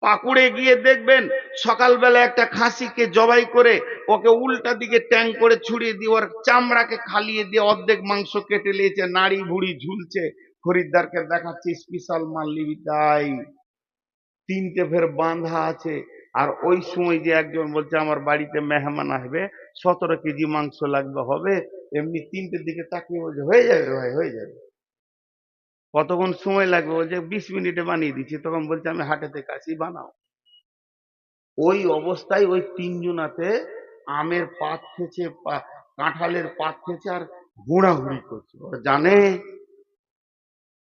পাকুড়ে গিয়ে দেখবেন সকালবেলা একটা খাসিকে জবাই করে ওকে উল্টা দিকে ট্যাং করে ছুড়িয়ে দিয়ে ওর চামড়াকে খালিয়ে দিয়ে অর্ধেক মাংস কেটে নিয়েছে, নাড়ি ভুড়ি ঝুলছে, খরিদ্দারকে দেখাচ্ছে স্পেশাল মাল নিবি তাই, তিনটে ফের বাঁধা আছে। আর ওই সময় যে একজন বলছে আমার বাড়িতে মেহমান আসবে, 17 কেজি মাংস লাগবে, হবে? এমনি তিনটের দিকে তাকিয়ে বলছে হয়ে যাবে ভাই, হয়ে যাবে। কতক্ষণ সময় লাগবে? বলছে 20 মিনিটে বানিয়ে দিচ্ছি। তখন বলছে আমি হাটে থেকে আসি, বানাও। ওই অবস্থায় ওই তিনজনাতে আমের পাত খেয়েছে, কাঁঠালের পাত খেয়েছে, আর হুড়াহুড়ি করছে। ওরা জানে,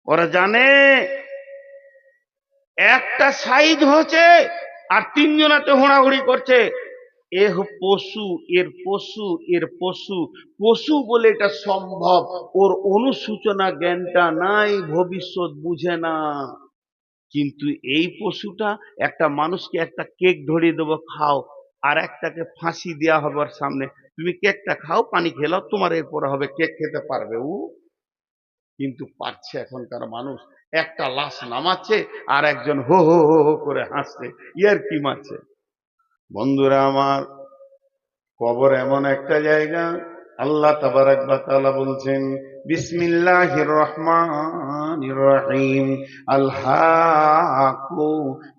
ওরা জানে একটা সাইজ হচ্ছে, আর তিনজনাতে হুড়াহুড়ি করছে। এহ পশু, এর পশু, এর পশু, পশু বলে এটা সম্ভব। ওর অনুসূচনা জ্ঞানটা নাই, ভবিষ্যৎ বুঝে না। কিন্তু এই পশুটা একটা মানুষকে একটা কেক ধরিয়ে দেবো খাও, আর একটাকে ফাঁসি দেওয়া হবে ওর সামনে, তুমি কেকটা খাও, পানি খেলাও, তোমার এরপরে হবে, কেক খেতে পারবে ও? কিন্তু পারছে এখনকার মানুষ। একটা লাশ নামাচ্ছে আর একজন হো হো হো হো করে হাসছে, ইয়ার কি মারছে। বন্ধুরা আমার, কবর এমন একটা জায়গা, আল্লাহ তাবারাক ওয়া তাআলা বলছেন বিসমিল্লাহির রহমানির রহিম, আলহাকু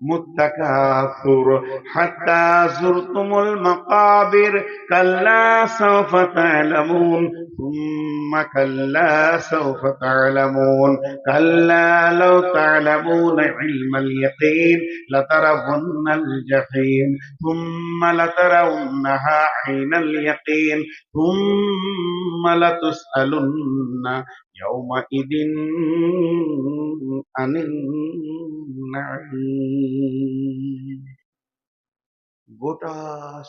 মুত্তাকাসুর হাত্তা যুরতুমুল মাকাবির, কাল্লা সাওফা তা'লামুন সুম্মা কাল্লা সাওফা তা'লামুন, কাল্লা লাউ তা'লামুনা ইলমাল ইয়াকিন লাতারাউন্নাল জাহিম ثم لترونها عين اليقين ثم لتسألن يومئذ عن النعيم। গোটা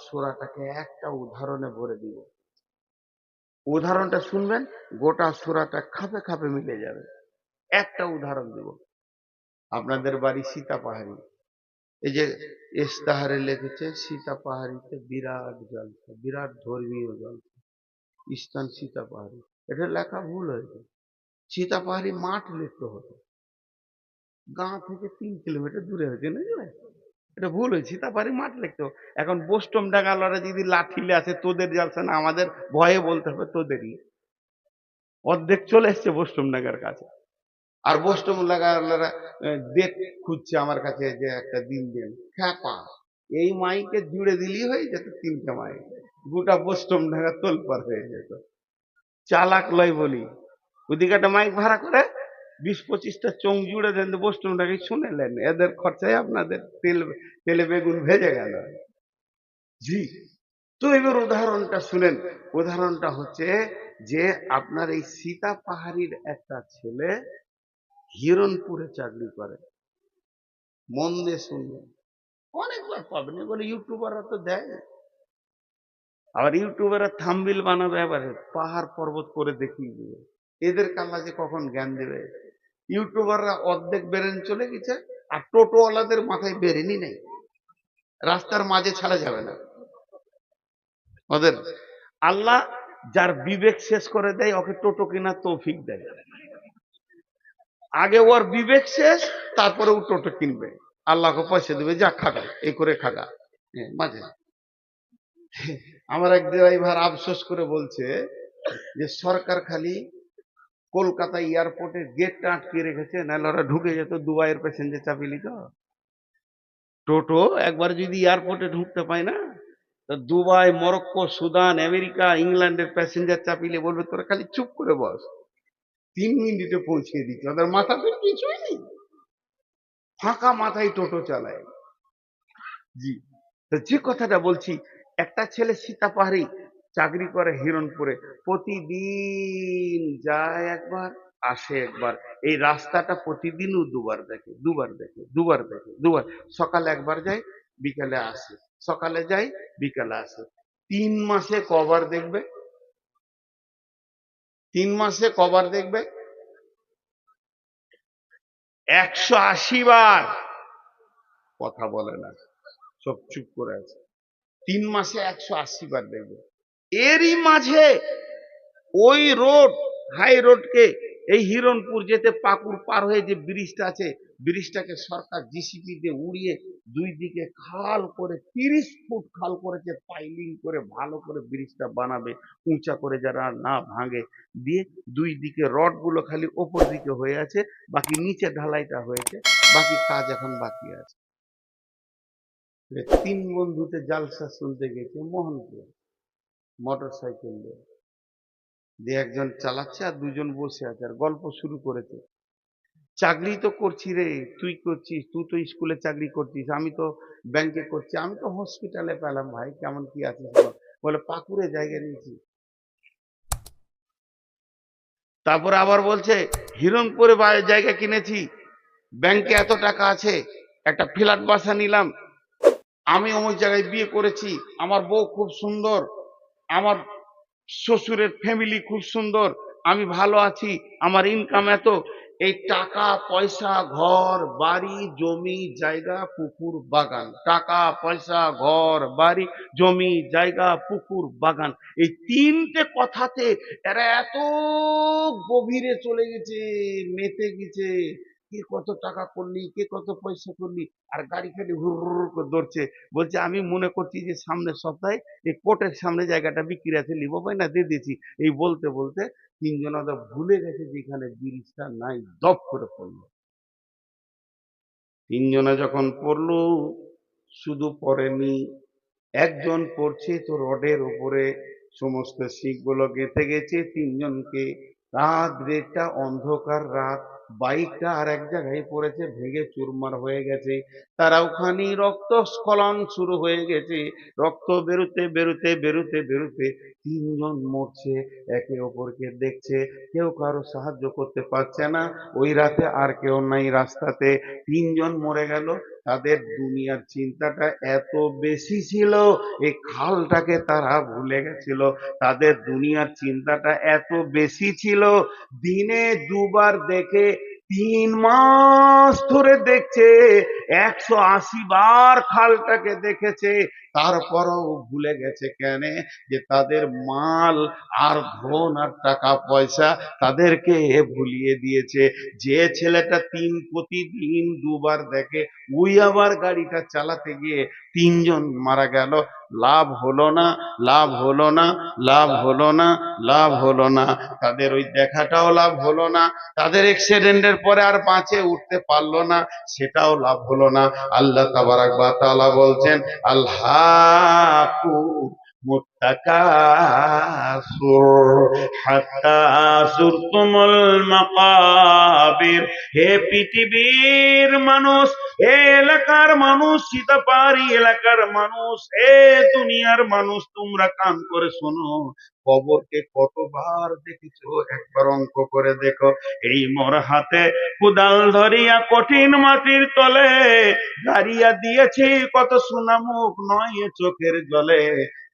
সূরাটাকে একটা উদাহরণে ভরে দিব। উদাহরণটা শুনবেন, গোটা সূরাটা খাপে খাপে মিলে যাবে। একটা উদাহরণ দেব। আপনাদের বাড়ি সীতা পাহাড়ি, এই যে ইস্তাহারে লিখেছে সীতা পাহাড়িতে বিরাট জলসা, বিরাট ধর্মীয় জলসা, স্থান সীতা পাহাড়ি। এটা লেখা ভুল হয়েছে, সীতা পাহাড়ি মাঠ লিখতে হতো, গাঁ থেকে 3 কিলোমিটার দূরে হয়েছে না, এটা ভুল হয়েছে, সীতা পাহাড়ি মাঠ লিখতে হবে। এখন বোস্টম ডাঙ্গালরা যদি লাঠিলে আসে, তোদের জলসা না, আমাদের ভয়ে বলতে হবে তোদেরই। অর্ধেক চলে এসছে বোস্টম ডাঙ্গার কাছে, আর বোস্টম লাগালারা ডেট খুঁজছে আমার কাছে যে একটা দিন দিন খ্যাপা, এই মাইকে জুড়ে দিলেই হয়ে যেত 3টে মাইক, গোটা বোস্টম ঢাকা তোলপার হয়ে যেত। চালাক লয় বলি, ওদিকে একটা মাইক ভাড়া করে 20-25টা চোং জুড়ে দেন, বোস্টম ঢাকে শুনেলেন, এদের খরচায় আপনাদের তেলে বেগুন ভেজে গেল। জি, তো এবার উদাহরণটা শুনেন। উদাহরণটা হচ্ছে যে আপনার এই সীতা পাহাড়ির একটা ছেলে হিরণপুরে চাকরি করে। মন দিয়ে শুনবেন, অনেকবার পাবেন, এগুলো ইউটিউবাররা তো দেয়। আবার ইউটিউবাররা থাম্বনেইল বানাবে, এবারে পাহাড় পর্বত করে দেখিয়ে দিবে। এদের কাল্লা যে কখন জ্ঞান দেবে। ইউটিউবাররা অর্ধেক বেরেন চলে গেছে, আর টোটোওয়ালাদের মাথায় বেরেনই নেই, রাস্তার মাঝে ছাড়া যাবে না ওদের। আল্লাহ যার বিবেক শেষ করে দেয়, ওকে টোটো কেনার তৌফিক দেয়। আগে ওর বিবেক শেষ, তারপরে ও টোটো কিনবে, আল্লাহকে পয়সা দেবে, যা খাগা, এই করে খাগা। মাঝে আমার এক ড্রাইভার আফসোস করে বলছে যে সরকার খালি কলকাতা এয়ারপোর্টের গেটটা আটকে রেখেছে, নাহলে ওরা ঢুকে যেত, দুবাইয়ের প্যাসেঞ্জার চাপিয়ে নিত। টোটো একবার যদি এয়ারপোর্টে ঢুকতে পায় না, তো দুবাই, মরক্কো, সুদান, আমেরিকা, ইংল্যান্ডের প্যাসেঞ্জার চাপিলে বলবে তোরা খালি চুপ করে বস, 3 মিনিটে পৌঁছে দিচ্ছে। ওদের মাথাতে কিছুই নেই, ফাঁকা মাথায় টোটো চালায়। জি, তো যে কথাটা বলছি, একটা ছেলে সীতা পাহাড়ি চাকরি করে হিরণপুরে, প্রতিদিন যায় একবার, আসে একবার। এই রাস্তাটা প্রতিদিনও দুবার দেখে, দুবার দেখে, দুবার দেখে, দুবার। সকালে একবার যায়, বিকালে আসে, সকালে যায়, বিকালে আসে। 3 মাসে কবার দেখবে? 3 মাসে কবার দেখবে? 180 বার। কথা বলে না, সব চুপ করে আছে। 3 মাসে 180 বার দেখবে। এরই মাঝে ওই রোড, হাই রোডকে, এই হিরণপুর যেতে পাকুড় পার হয়ে যে ব্রিজটা আছে, ব্রিজটাকে সরকার জিসিপি দিয়ে উড়িয়ে দুই দিকে খাল করে 30 ফুট খাল করেছে, পাইলিং করে ভালো করে ব্রিজটা বানাবে, উঁচা করে যারা না ভাঙে, দিয়ে দুই দিকে রড গুলো খালি ওপর দিকে হয়ে আছে, বাকি নিচে ঢালাইটা হয়েছে, বাকি কাজ এখন বাকি আছে। 3 বন্ধুতে জালসা শুনতে গেছে মোহনপুর, মোটর সাইকেল দিয়ে একজন চালাচ্ছে আর দুজন বসে আছে, আর গল্প শুরু করেছে, চাকরি তো করছি রে, তুই করছিস, তুই তো স্কুলে চাকরি করছিস, আমি তো ব্যাংকে করছি, আমি তো হসপিটালে পেলাম, ভাই কেমন কি আছিস বল? বলে পাকুড়ে জায়গা নিয়েছি। তারপরে আবার বলছে হিরণপুরে জায়গা কিনেছি, ব্যাংকে এত টাকা আছে, একটা ফ্ল্যাট বাসা নিলাম, আমি অমুক জায়গায় বিয়ে করেছি, আমার বউ খুব সুন্দর, আমার শ্বশুরের ফ্যামিলি খুব সুন্দর, আমি ভালো আছি, আমার ইনকাম এত, এই টাকা পয়সা ঘর বাড়ি জমি জায়গা পুকুর বাগান, টাকা পয়সা ঘর বাড়ি জমি জায়গা পুকুর বাগান, এই তিনটে কথাতে এরা এত গভীরে চলে গেছে, মেতে গেছে। কে কত টাকা করলি, কে কত পয়সা করলি, আর গাড়ি খালি হুর হুর করে দৌড়ছে। বলছে আমি মনে করছি যে সামনের সপ্তাহে এই কোর্টের সামনে জায়গাটা বিক্রি আছে, লিবো ভাই না দিয়ে দিয়েছি। এই বলতে বলতে তিনজন ওদের ভুলে গেছে যেখানে ব্রিজটা নাই, দপ করে পড়লো। তিনজনে যখন পড়লো, শুধু পড়েনি, একজন পড়ছে তো রডের উপরে সমস্ত শিখগুলো গেঁথে গেছে তিনজনকে। রাত দেড়টা, অন্ধকার রাত, বাইকটা আর এক জায়গায় পড়েছে, ভেঙে চুরমার হয়ে গেছে। তারা ওখানে রক্তস্খলন শুরু হয়ে গেছে, রক্ত বেরোতে বেরোতে বেরোতে বেরোতে তিনজন মরছে, একে অপরকে দেখছে, কেউ কারো সাহায্য করতে পারছে না। ওই রাতে আর কেউ নাই রাস্তাতে, তিনজন মরে গেল। তাদের দুনিয়ার চিন্তাটা এত বেশি ছিল, এই খালটাকে তারা ভুলে গেছিল। তাদের দুনিয়ার চিন্তাটা এত বেশি ছিল, দিনে দুবার দেখে 3 মাস ধরে দেখছে, 180 বার খালটাকে দেখেছে, তারপরও ভুলে গেছে। কেন? যে তাদের মাল আর ধন আর টাকা পয়সা তাদেরকে ভুলিয়ে দিয়েছে। যে ছেলেটা প্রতিদিন দুবার দেখে, ওই আবার গাড়িটা চালাতে গিয়ে তিনজন মারা গেল। লাভ হলো না, লাভ হলো না, লাভ হলো না, লাভ হলো না। তাদের ওই দেখাটাও লাভ হলো না, তাদের অ্যাক্সিডেন্টের পরে আর বাঁচে উঠতে পারলো না, সেটাও লাভ হলো না। আল্লাহ তাবারাক ওয়া তাআলা বলছেন, আল্লাহু মুত্তাকাসুর হাত্তা যুরতুমুল মাকাবির। হে পৃথিবীর মানুষ, হে এলাকার মানুষ, সীতাপাড়ি এলাকার মানুষ, হে দুনিয়ার মানুষ, তোমরা কান করে শোনো। কবরকে কতবার দেখেছো একবার অঙ্ক করে দেখো। এই মোর হাতে কোদাল ধরিয়া কঠিন মাটির তলে গাড়িয়া দিয়েছি কত সোনামুখ নয় এ চোখের জলে।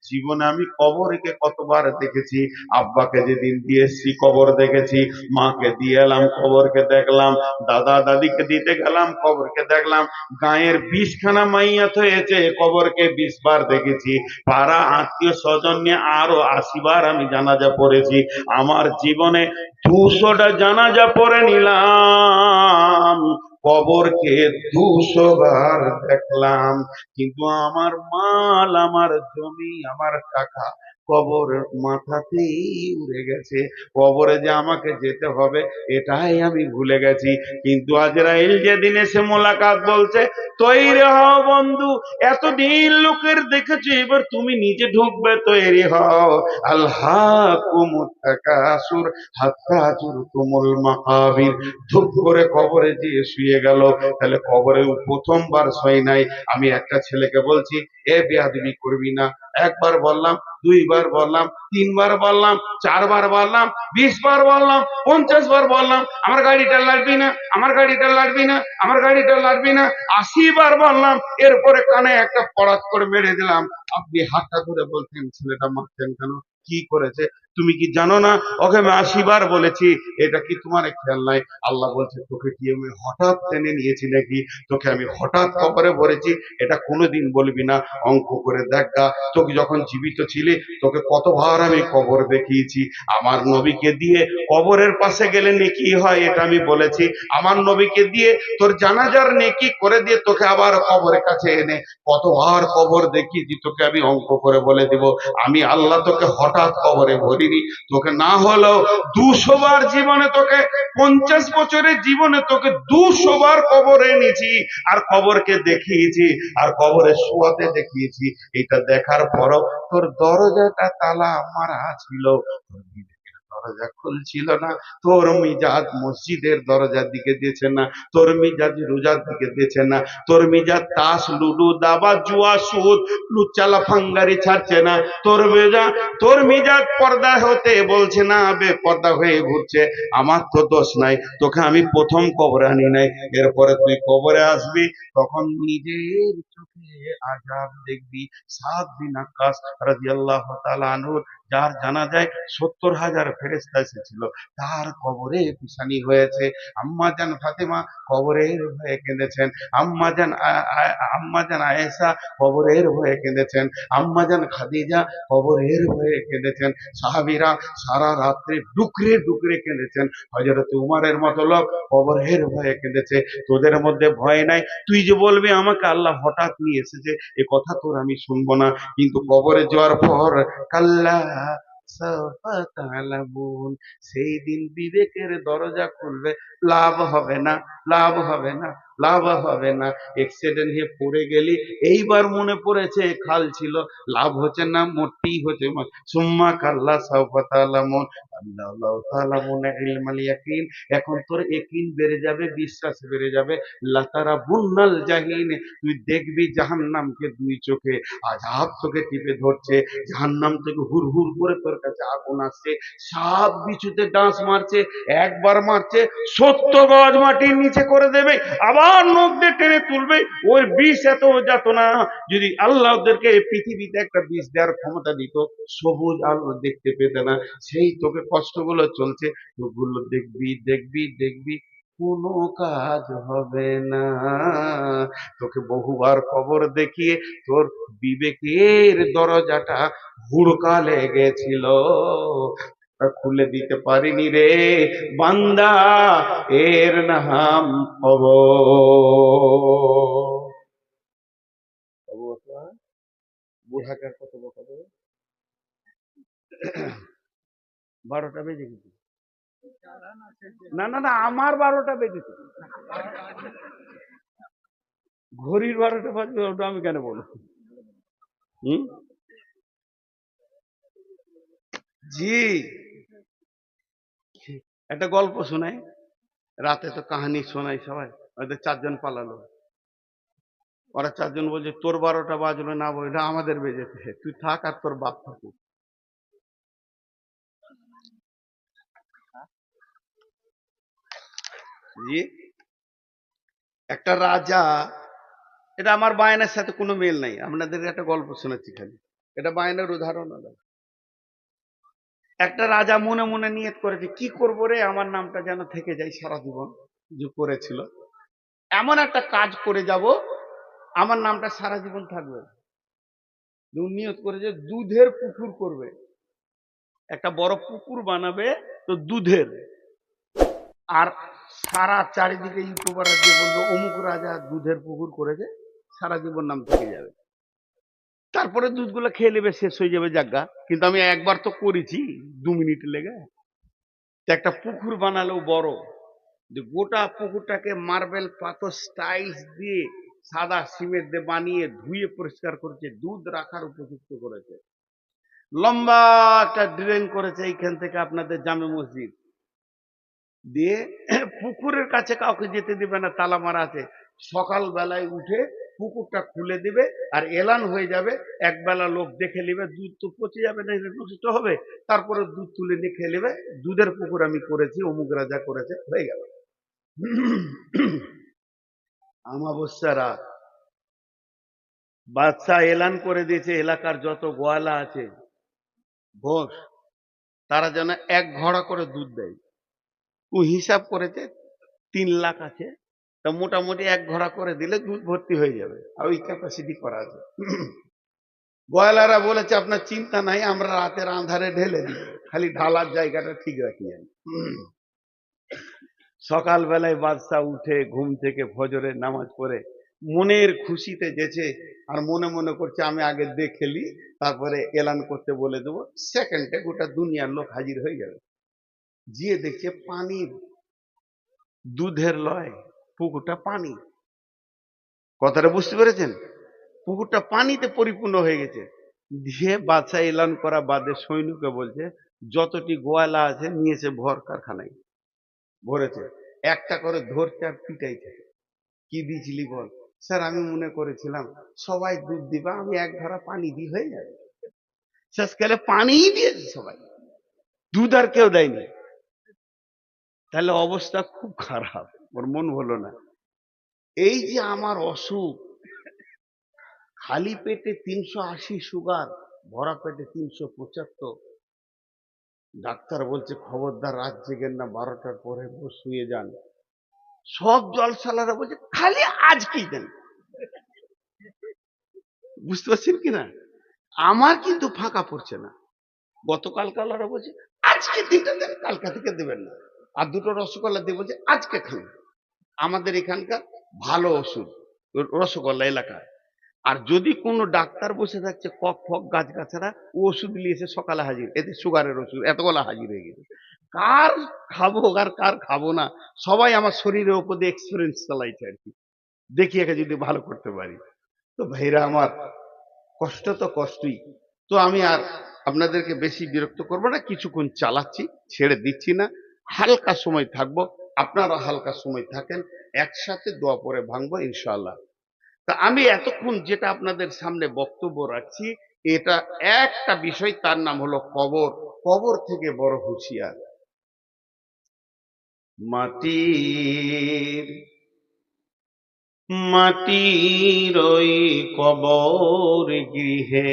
জীবনে আমি কবরকে কতবার দেখেছি। আব্বাকে যেদিন দিয়ে এসছি কবর দেখেছি, মাকে দিয়ে এলাম কবরকে দেখলাম, দাদা দাদিকে দিতে গেলাম কবরকে দেখলাম, গায়ের 20খানা মাইয়াত হয়েছে কবরকে 20 বার দেখেছি, পাড়া আত্মীয় স্বজন নিয়ে আরো 80 বার আমি জানাজা পড়েছি। আমার জীবনে 200টা জানাজা পড়ে নিলাম, কবরকে 200 বার দেখলাম। কিন্তু আমার মাল, আমার জমি, আমার টাকা কবর মাথাতেই উড়ে গেছে। কবরে যে আমাকে যেতে হবে এটাই আমি ভুলে গেছি। কিন্তু আজরাইল যেদিন এসে মোলাকাত বলছে, তৈরি হও বন্ধু, এতদিন লোকের দেখেছো, এবার তুমি নিজে ঢুকবে, তৈরি হও। আল্লাহকুমুত তাকাসুর হাত্তা যুরতুমুল মাকাবির। ধুপ করে কবরে দিয়ে শুয়ে গেল। তাহলে কবরে প্রথমবার শোয় নাই। আমি একটা ছেলেকে বলছি, এ বেয়াদবি করবি না। একবার বললাম, 2 বার বললাম, 3 বার বললাম, 4 বার বললাম, 20 বার বললাম, 50 বার বললাম, আমার গাড়িটা লাগবি না, আমার গাড়িটা লাগবি না, আমার গাড়িটা লাগবি না, 80 বার বললাম। এরপরে কানে একটা পড়াত করে মেরে দিলাম। আপনি হাতটা ধরে বলতেন, ছেলেটা মারতেন কেন, কি করেছে? তুমি কি জানো না ওকে আমি 80 বার বলেছি? এটা কি তোমার খেয়াল নাই? আল্লাহ বলছে, তোকে কি আমি হঠাৎ টেনে নিয়েছি নাকি? তোকে আমি হঠাৎ কবরে ভরেছি? এটা কোনোদিন বলবি না। অঙ্ক করে দেখা, তোকে যখন জীবিত ছিলি তোকে কতবার আমি কবর দেখিয়েছি। আমার নবীকে দিয়ে কবরের পাশে গেলে নেকি হয় এটা আমি বলেছি। আমার নবীকে দিয়ে তোর জানাজার নেকি করে দিয়ে তোকে আবার কবরের কাছে এনে কতবার কবর দেখিয়েছি, তোকে আমি অঙ্ক করে বলে দিব। আমি আল্লাহ তোকে হঠাৎ কবরে ভরিনি। তোকে না হলেও 200 বার জীবনে, তোকে 50 বছরের জীবনে তোকে 200 বার কবরে এনেছি, আর কবরকে দেখিয়েছি, আর কবরে শোয়াতে দেখিয়েছি। এটা দেখার পরও তোর দরজাটা তালা মারা ছিল, তোর বিবেকের দরজা খুলছিল না, তোর মিজাজ মসজিদের দরজার দিকে দিয়েছে না, তোর মিজাজ রোজার দিকে দিয়েছে না, তোর মিজাজ তাস লুডু দাবা জুয়া সুদ লুচ্চালা ফাঙ্গারি ছাড়ছে না, তোর মিজাজ পর্দা হতে বলছে না, বেপর্দা হয়ে ঘুরছে। আমার তো দোষ নাই, তোকে আমি প্রথম কবরে আনি নাই, এরপরে তুই কবরে আসবি, তখন নিজের চোখে আযাব দেখবি। সাদ বিন আক্কাস রাদিয়াল্লাহু তাআলা আনহু, যার জানা যায় 70,000 ফেরেশতা এসেছিল, তার কবরে পিশানি হয়েছে। আম্মাজান ফাতেমা কবরের ভয়ে কেঁদেছেন, আম্মাজান আয়েশা কবরের ভয়ে কেঁদেছেন, আম্মাজান খাদিজা কবরের ভয়ে কেঁদেছেন, সাহাবীরা সারা রাত্রে ডুকরে ডুকরে কেঁদেছেন, হযরত উমরের মতো লোক কবরের ভয়ে কেঁদেছে। তোদের মধ্যে ভয় নাই, তুই যে বলবি আমাকে আল্লাহ হঠাৎ নিয়ে এসেছে, এ কথা তোর আমি শুনবো না, কিন্তু কবরে যাওয়ার পর কাল্লা সাউফা তা'লামুন, সেই দিন বিবেকের দরজা খুলবে, লাভ হবে না, লাভ হবে না, লাভ হবে না। অ্যাক্সিডেন্ট হয়ে পড়ে গেলি, এইবার মনে পড়েছে খাল ছিল, লাভ হচ্ছে না, মোটেই হচ্ছে না। সুম্মা কাল্লা সাউফা তা'লামুন, আল্লাহ তা'লামুন ইলমাল ইয়াকিন, এখন তোর ইয়াকিন বেড়ে যাবে, বিশ্বাস বেড়ে যাবে। লাতারা বুন্নাল জাহিন, তুই দেখবি জাহান্নামকে দুই চোখে, আযাব তোকে টিপে ধরছে, জাহান্নাম থেকে হুর হুর করে তোর কাছে আগুন আসছে, সাপ বিছুতে ডাঁস মারছে, একবার মারছে 70 গজ মাটির নিচে করে দেবে, আবার নখ দিয়ে টেনে তুলবে। ওই বিষ এত যাতনা, যদি আল্লাহ ওদেরকে পৃথিবীতে একটা বিষ দেওয়ার ক্ষমতা দিত, সবুজ আলো দেখতে পেতে না, সেই তোকে কষ্টগুলো চলছে, ওগুলো দেখবি দেখবি দেখবি, কোনো কাজ হবে না। তোকে বহুবার কবর দেখিয়ে তোর বিবেকের দরজাটা হুড়কা লেগেছিল, খুলে দিতে পারিনি রে বান্দা, এর নাম কবর। বুড়াকার কত বকা দেবে। 12টা বেজে গেছে। না না না, আমার 12টা বেজেছে, ঘড়ির 12টা বাজবে, ওটা আমি কেন বলবো? হুম, জি। একটা গল্প শোনাই, রাতে তো কাহানি শোনাই সবাই, ওদের 4 জন পালালো, ওরা 4 জন বলছে তোর 12টা বাজলো না, বলে আমাদের বেজেছে, তুই থাক আর তোর বাপ থাকুক। জি। একটা রাজা, এটা আমার বায়নার সাথে কোনো মিল নাই, আপনাদের একটা গল্প শোনাচ্ছি খালি, এটা বায়নার উদাহরণ হলো। একটা রাজা মনে মনে নিয়ত করেছে, কি করবো রে, আমার নামটা যেন থেকে যায় সারা জীবন, যে করেছিল, এমন একটা কাজ করে যাব আমার নামটা সারা জীবন থাকবে। নিয়ত করেছে দুধের পুকুর করবে, একটা বড় পুকুর বানাবে, তো দুধের, আর সারা চারিদিকে ইউটিউবাররা দিয়ে বলবে অমুক রাজা দুধের পুকুর করেছে, সারা জীবন নাম থেকে যাবে। তারপরে দুধগুলো খেয়ে নেবে, শেষ হয়ে যাবে জায়গা, কিন্তু আমি একবার তো করেছি 2 মিনিট লেগে। একটা পুকুর বানালেও বড়, যে গোটা পুকুরটাকে মার্বেল পাথর স্টাইলস দিয়ে সাদা সিমেন্ট দিয়ে বানিয়ে ধুয়ে পরিষ্কার করেছে, দুধ রাখার উপযুক্ত করেছে, লম্বা একটা ড্রেন করেছে এইখান থেকে আপনাদের জামে মসজিদ দিয়ে, পুকুরের কাছে কাউকে যেতে দিবে না, তালা মারা আছে। সকাল বেলায় উঠে পুকুরটা খুলে দিবে, আর এলান হয়ে যাবে, একবেলা লোক দেখে নেবে, দুধ তো পচে যাবে না, নষ্ট হবে, তারপরে দুধ তুলে নিয়ে খেয়ে নেবে, দুধের পুকুর আমি করেছি, অমুক রাজা করেছে, হয়ে গেল। অমাবস্যা রাত, বাদশাহ এলান করে দিয়েছে এলাকার যত গোয়ালা আছে ঘোষ, তারা যেন 1 ঘড়া করে দুধ দেয়। ও হিসাব করেছে 3 লাখ আছে, তা মোটামুটি 1 ঘড়া করে দিলে দুধ ভর্তি হয়ে যাবে, আর ওই ক্যাপাসিটি করা আছে। গোয়ালারা বলেছে আপনার চিন্তা নাই, আমরা রাতের আঁধারে ঢেলে দিই, খালি ঢালার জায়গাটা ঠিক রাখি। সকালবেলায় বাদশাহ উঠে ঘুম থেকে ফজরের নামাজ পড়ে মনের খুশিতে গেছে, আর মনে মনে করছে আমি আগে দেখেলি, তারপরে এলান করতে বলে দেবো, সেকেন্ডে গোটা দুনিয়ার লোক হাজির হয়ে যাবে। গিয়ে দেখছে পানির, দুধের লয়, পুকুরটা পানি। কথাটা বুঝতে পেরেছেন? পুকুরটা পানিতে পরিপূর্ণ হয়ে গেছে। দিয়ে বাদশা এলান করা বাদে সৈন্যকে বলছে যতটি গোয়ালা আছে নিয়েছে ভর কারখানায় ভরেছে, একটা করে ধরছে আর পিটাইছে। কি দিয়েছিলি বল? স্যার আমি মনে করেছিলাম সবাই দুধ দিবা, আমি এক ধরা পানি দিয়ে হয়ে যাবে। শেষকালে পানিই দিয়েছে সবাই, দুধ আর কেউ দেয়নি। তাহলে অবস্থা খুব খারাপ, ওর মন হলো না। এই যে আমার অসুখ, খালি পেটে 380 সুগার, ভরা পেটে 375। ডাক্তার বলছে খবরদার রাত জেগেন না, 12টার পরে শুয়ে যান। সব জলসালারা বলছে খালি আজকেই দেন। বুঝতে পারছেন কিনা? আমার কিন্তু ফাঁকা পড়ছে না। গতকাল কালারা বলছে আজকে দিনটা দেন, কালকা থেকে দেবেন না। আর দুটো রসগোল্লা দিয়ে বলছে আজকে খান। আমাদের এখানকার ভালো ওষুধ রসগোল্লা এলাকায়। আর যদি কোনো ডাক্তার বসে থাকছে কক ফক গাছ গাছারা, ও ওষুধ নিয়েছে সকালে হাজির, এতে সুগারের ওষুধ এতগুলা হাজির হয়ে গেছে। কার খাবো আর কার খাবো না, সবাই আমার শরীরের উপর দিয়ে এক্সপিরিয়েন্স চালাইছে আর কি, দেখি একে যদি ভালো করতে পারি। তো ভাইরা আমার, কষ্ট তো কষ্টই। তো আমি আর আপনাদেরকে বেশি বিরক্ত করবো না, কিছুক্ষণ চালাচ্ছি, ছেড়ে দিচ্ছি না। হালকা সময় থাকবো, আপনারা হালকা সময় থাকেন, একসাথে দোয়া পরে ভাঙবো ইনশাআল্লাহ। তা আমি এতক্ষণ যেটা আপনাদের সামনে বক্তব্য রাখছি, এটা একটা বিষয়, তার নাম হলো কবর। কবর থেকে বড় হুঁশিয়ার। মাটির মাটির ওই কবর গৃহে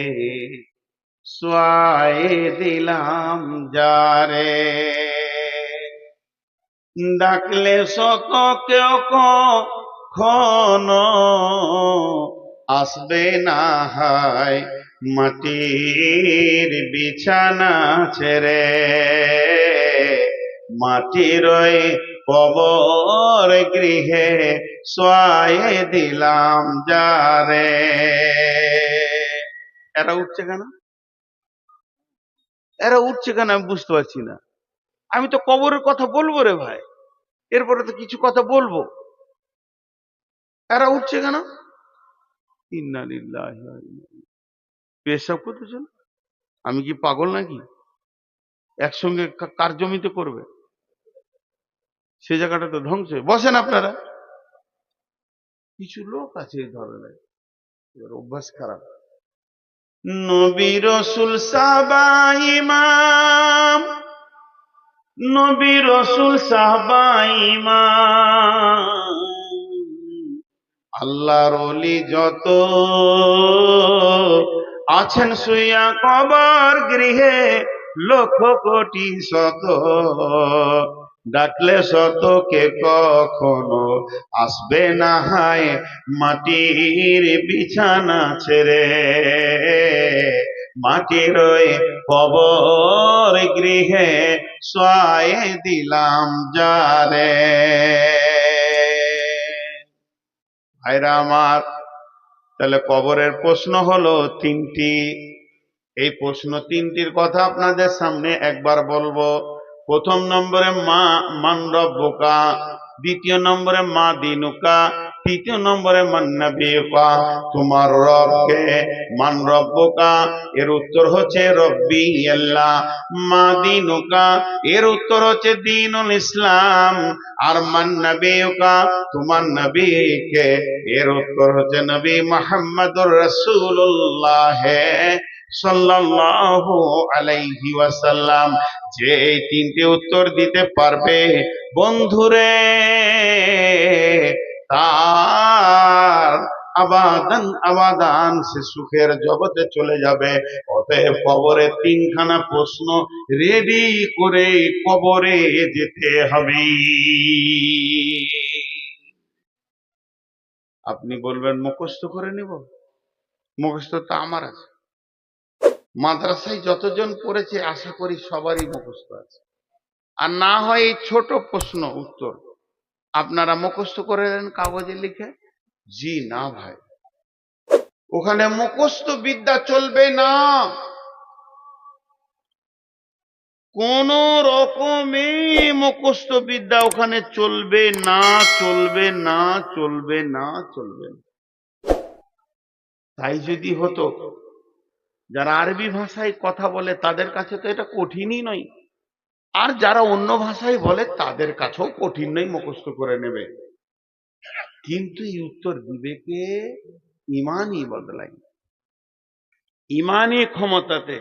সোয়ায়ে দিলাম যারে, ডাকলে শত কেউ কখনো আসবে না হায়, মাটির বিছানা ছেড়ে। মাটির ওই কবর গৃহে সোয়ায়ে দিলাম যারে। এরা উঠছে কেন? এরা উঠছে কেন আমি বুঝতে পারছি না। আমি তো কবরের কথা বলবো রে ভাই, এরপরে তো কিছু কথা বলবো। এরা উঠছে কেন? ইন্না লিল্লাহি ওয়া ইন্না ইলাইহি। পেশাব করতেছেন? আমি কি পাগল নাকি? একসঙ্গে কার জমিতে করবে? সে জায়গাটা তো ধ্বংস। বসেন আপনারা। কিছু লোক আছে এই ধরনের, এর অভ্যাস খারাপ। নবী রাসূল সাহাবা ইমাম, নবী রাসূল সাহাবা ইমাম, আল্লাহর ওলি যত আছেন শুইয়া কবর গৃহে, লক্ষ কোটি শত, ডাকলে শত কে কখনো আসবে না হায়, মাটির বিছানা ছেড়ে। মাটির ওই কবর গৃহে সোয়ায়ে দিলাম যারে। ভাইরা আমার, তাহলে কবরের প্রশ্ন হলো তিনটি। এই প্রশ্ন তিনটির কথা আপনাদের সামনে একবার বলবো। প্রথম নম্বরে মান রব্বুকা, দ্বিতীয় নম্বরে মা দিনুকা, তৃতীয় নম্বরে মান নবিয়ুকা। তোমার রবকে। মান রব্বুকা, এর উত্তর হচ্ছে রব্বি আল্লাহ। মা দিনুকা, এর উত্তর হচ্ছে দ্বীনুল ইসলাম। আর মান নবিয়ুকা, তোমার নবীকে, এর উত্তর হচ্ছে নবী মুহাম্মদুর রাসূলুল্লাহ সাল্লাল্লাহু আলাইহি ওয়াসাল্লাম। যে এই তিনটে উত্তর দিতে পারবে বন্ধুরে, তার আবাদান আবাদান সে সুখের জগতে চলে যাবে। অতএব কবরে তিনখানা প্রশ্ন রেডি করে কবরে যেতে হবে। আপনি বলবেন মুখস্থ করে নিব, মুখস্থ তো আমার আছে। মাদ্রাসায় যতজন পড়েছে আশা করি সবারই মুখস্থ আছে। আর না হয় এই ছোট প্রশ্ন উত্তর আপনারা মুখস্থ করে দেন কাগজে লিখে। জি না ভাই, ওখানে মুখস্থ বিদ্যা চলবে না। কোন রকমে মুখস্থ বিদ্যা ওখানে চলবে না, চলবে না, চলবে না, চলবে না। তাই যদি হতো যারা আরবি ভাষায় কথা বলে তাদের কাছে তো এটা কঠিনই নয়, আর যারা অন্য ভাষায় বলে তাদের কাছেও কঠিন নয়, মুখস্থ করে নেবে। কিন্তু এই উত্তর বিবেকে ইমানই বদলায়, ইমানই ক্ষমতাতে